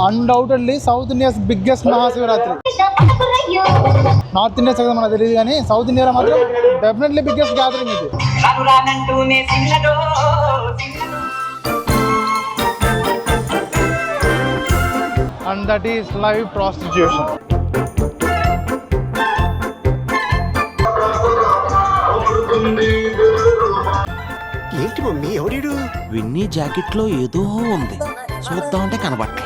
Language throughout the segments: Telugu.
Undoubtedly south India's biggest Mahashivratri. North India కదా మనకు తెలియదు కానీ సౌత్ ఇండియాలో మాత్రం డెఫినెట్లీ బిగ్గెస్ట్ గ్యాదరింగ్ ఇది. And that is live prostitution. ఏంటి మమ్మీ ఎవడీడు? విన్నీ జాకెట్ లో ఏదో ఉంది, చూద్దామంటే కనబట్ల.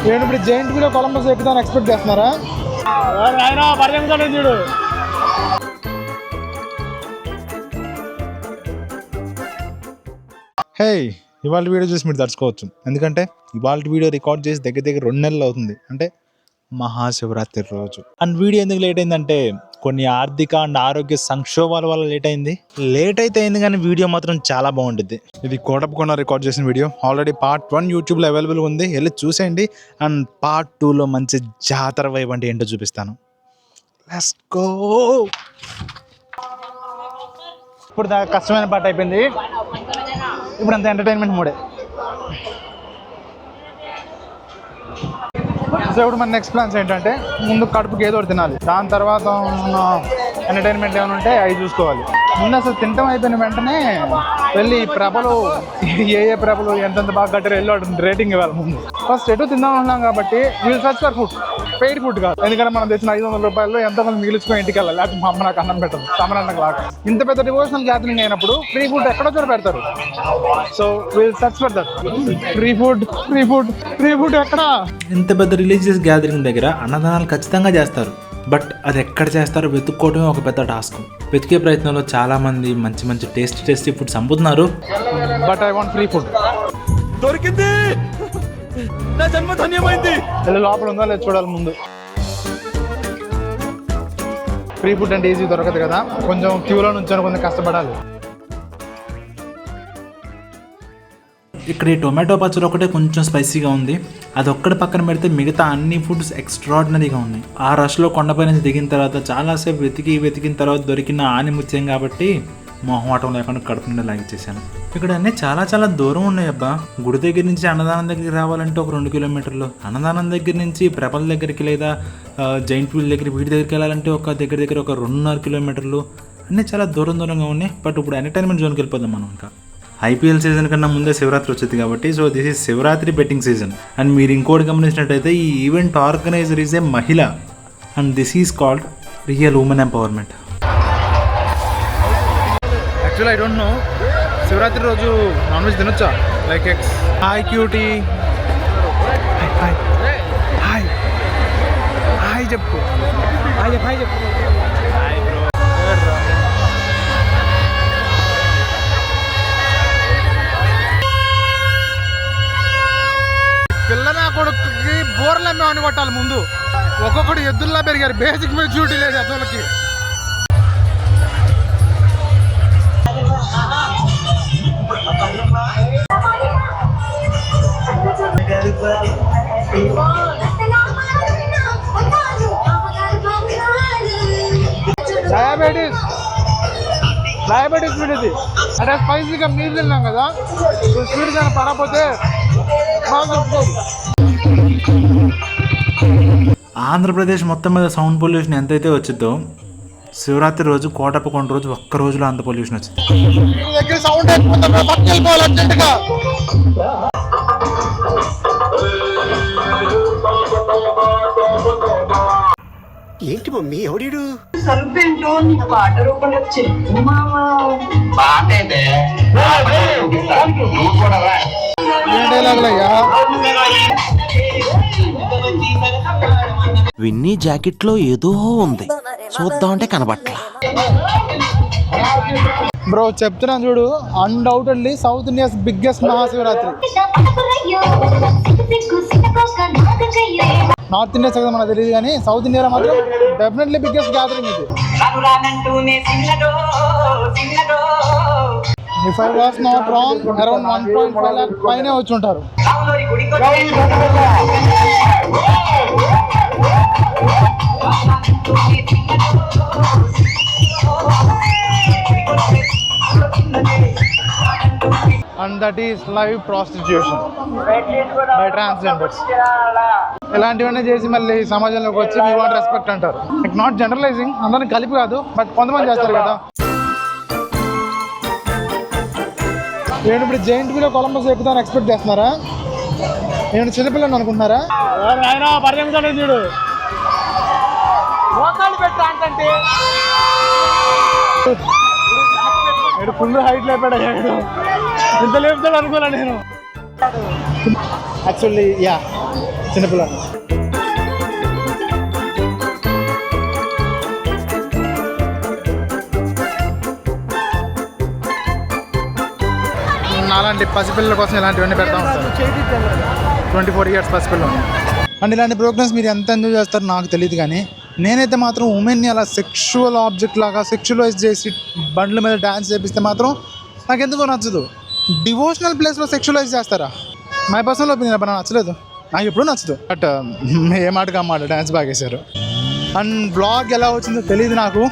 నేను ఇప్పుడు జైంట్ వీలో కొలంబస్ ఎక్కుతాను ఎక్స్పెక్ట్ చేస్తున్నారా? చూడు హే, ఇవాళ వీడియో చూసి మీరు తడుచుకోవచ్చు. ఎందుకంటే ఇవాళ వీడియో రికార్డ్ చేసి దగ్గర దగ్గర 2 నెలలు అవుతుంది, అంటే మహాశివరాత్రి రోజు. అండ్ వీడియో ఎందుకు లేట్ అయిందంటే కొన్ని ఆర్థిక అండ్ ఆరోగ్య సంక్షోభాల వల్ల లేట్ అయితే అయింది, కానీ వీడియో మాత్రం చాలా బాగుంటుంది. ఇది కోటప్పకొండ రికార్డ్ చేసిన వీడియో. ఆల్రెడీ పార్ట్ 1 యూట్యూబ్లో అవైలబుల్గా ఉంది, వెళ్ళి చూసేయండి. అండ్ పార్ట్ 2లో మంచి జాతర వైబ్ అంటే ఏంటో చూపిస్తాను. Let's go. ఇప్పుడు దాకా కష్టమైన పార్ట్ అయిపోయింది, ఇప్పుడు అంత ఎంటర్టైన్మెంట్ మోడే. సో ఇప్పుడు మన నెక్స్ట్ ప్లాన్స్ ఏంటంటే ముందు కడుపుకి ఏదో ఒకటి తినాలి, దాని తర్వాత ఎంటర్టైన్మెంట్ ఏమైనా ఉంటే అవి చూసుకోవాలి. ముందు అసలు తింటాం అయిపోయిన వెంటనే వెళ్ళి ప్రభలు ఏ ప్రభలు ఎంతెంత బాగా కట్టారో వెళ్ళి రేటింగ్ ఇవ్వాలి. ముందు ఫస్ట్ ఎటు తిందాం ఉన్నాం కాబట్టి we'll search for food, paid food కాదు. ఎందుకంటే మనం తెచ్చిన 500 రూపాయలు ఎంతమంది మిగిలించుకొని ఇంటికి వెళ్ళాలి, లేకపోతే మా అమ్మ నాకు అన్నం పెట్టదు సమరాన్నం లాగా. ఇంత పెద్ద డివోషనల్ గ్యాదరింగ్ అయినప్పుడు ఫ్రీ ఫుడ్ ఎక్కడో చోట పెడతారు. So we'll search for that free food ఎక్కడ. ఇంత పెద్ద రిలీజియస్ గ్యాదరింగ్ దగ్గర అన్నదానాలు ఖచ్చితంగా చేస్తారు, బట్ అది ఎక్కడ చేస్తారో వెతుక్కోవడమే ఒక పెద్ద టాస్క్. వెతికే ప్రయత్నంలో చాలా మంది మంచి మంచి టేస్టీ ఫుడ్స్ అమ్ముతున్నారు. But I want free food. దొరికింది, నా జన్మ ధన్యమైంది. లోపల ఉందో లేదు చూడాలి ముందు. ఫ్రీ ఫుడ్ అంటే ఈజీ దొరకదు కదా, కొంచెం క్యూలో నుంచి కొంచెం కష్టపడాలి. ఇక్కడ ఈ టొమాటో పచ్చడి ఒకటే కొంచెం స్పైసీగా ఉంది, అది ఒక్కటి పక్కన పెడితే మిగతా అన్ని ఫుడ్స్ ఎక్స్ట్రాడినరీగా ఉన్నాయి. ఆ రష్లో కొండపై నుంచి దిగిన తర్వాత చాలాసేపు వెతికిన తర్వాత దొరికిన ఆనిముత్యం కాబట్టి మొహమాటం లేకుండా కడుపు నిండా లాగిచ్చేసాను. ఇక్కడ అన్నీ చాలా దూరం ఉన్నాయి అబ్బా. గుడి దగ్గర నుంచి అన్నదానం దగ్గరికి రావాలంటే ఒక 2 కిలోమీటర్లు, అన్నదానం దగ్గర నుంచి ప్రభల దగ్గరికి లేదా జైంట్ వీల్ దగ్గర వీటి దగ్గరికి వెళ్ళాలంటే ఒక దగ్గర ఒక 2.5 కిలోమీటర్లు. అన్నీ చాలా దూరంగా ఉన్నాయి. బట్ ఇప్పుడు ఎంటర్టైన్మెంట్ జోన్కి వెళ్ళిపోదాం మనం. ఇంకా ఐపీఎల్ సీజన్ కన్నా ముందే శివరాత్రి వచ్చింది కాబట్టి so this is Shivaratri betting season. And మీరు ఇంకోటి గమనించినట్టయితే ఈ ఈవెంట్ ఆర్గనైజర్ ఈజ్ ఏ మహిళ, and this is called real women empowerment. Actually I don't know, Shivaratri రోజు నాన్ వెజ్ తినొచ్చా? Like eggs. Hi cutie, hi చెప్పు. పిల్లనా కొడుకుకి బోర్లు అమ్మేమని కొట్టాలి ముందు. ఒక్కొక్కటి ఎద్దుల్లా పెరిగారు, బేసిక్ మెచ్యూరిటీ లేదు అతనికి. డయాబెటీస్ స్వీట్ ఇది, అంటే స్పైసీగా మీరు తిన్నాం కదా, స్వీట్ కానీ పడకపోతే ఆంధ్రప్రదేశ్ మొత్తం మీద సౌండ్ పొల్యూషన్ ఎంతైతే వచ్చిందో శివరాత్రి రోజు కోటప్పకొండ రోజు ఒక్క రోజులో అంత పొల్యూషన్ వచ్చింది. ఏంటి మమ్మీ ఎవడీడు? సరుపేంటో నీకు పాట రూపంలో చెప్పు మామా. విన్నీ జాకెట్ లో ఏదో ఉంది, చూద్దామంటే కనబట్ల. బ్రో చెప్తున్నాను చూడు, undoubtedly south India's biggest Mahashivratri. North India కదా మనకు తెలియదు కానీ సౌత్ ఇండియాలో మాత్రం డెఫినెట్లీ బిగ్గెస్ట్ గ్యాదరింగ్ ఇది. If I was not wrong, around 1.5 lakh పైనే వచ్చి ఉంటారు. And that is live prostitution by transgenders. ఇలాంటివన్నీ చేసి మళ్ళీ సమాజంలోకి వచ్చి వీ వాంట్ రెస్పెక్ట్ అంటారు. లైక్ నాట్ జనరలైజింగ్, అందరిని కలిపి కాదు, బట్ కొంతమంది చేస్తారు కదా. నేను ఇప్పుడు జైంట్ వీలో కొలంబస్ ఎక్కుతాను ఎక్స్పెక్ట్ చేస్తున్నారా? నేను చిన్నపిల్లని అనుకుంటున్నారా? చూడు ఫుల్ హైట్ లేపాడు, ఇంత లేపుతాడు అనుకోలే నేను. యాక్చువల్లీ యా చిన్నపిల్లని. అలాంటి పసిపిల్లల కోసం ఇలాంటివన్నీ పెడతా ఉంటారు. 24 years పసిపిల్లలు. అండ్ ఇలాంటి ప్రోగ్రామ్స్ మీరు ఎంత ఎంజాయ్ చేస్తారో నాకు తెలియదు, కానీ నేనైతే మాత్రం ఉమెన్ని అలా సెక్షువల్ ఆబ్జెక్ట్ లాగా సెక్షువలైజ్ చేసి బండ్ల మీద డ్యాన్స్ చేపిస్తే మాత్రం నాకు ఎందుకో నచ్చదు. డివోషనల్ ప్లేస్లో సెక్షువలైజ్ చేస్తారా? మై పర్సనల్ ఒపీనియన్ నాకు నచ్చలేదు, నాకు ఎప్పుడూ నచ్చదు. బట్ ఏ మాటగా మాట డ్యాన్స్ బాగా వేశారు. అండ్ బ్లాగ్ ఎలా వచ్చిందో తెలియదు నాకు.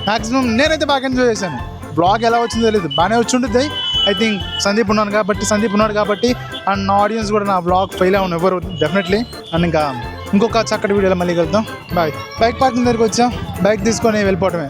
మ్యాక్సిమం నేనైతే బాగా ఎంజాయ్ చేశాను. బ్లాగ్ ఎలా వచ్చిందో తెలియదు, బాగానే వచ్చి ఉంటుంది. ఐ థింక్ సందీప్ ఉన్నాడు కాబట్టి అండ్ నా ఆడియన్స్ కూడా నా బ్లాగ్ ఫెయిల్ అవ్వను ఎవరు డెఫినెట్లీ. అండ్ ఇంకా ఇంకొక చక్కటి వీడియోలో మళ్ళీ కలుద్దాం. బాయ్. బైక్ పార్కింగ్ దగ్గరికి వచ్చాం, బైక్ తీసుకొని వెళ్ళిపోవటమే.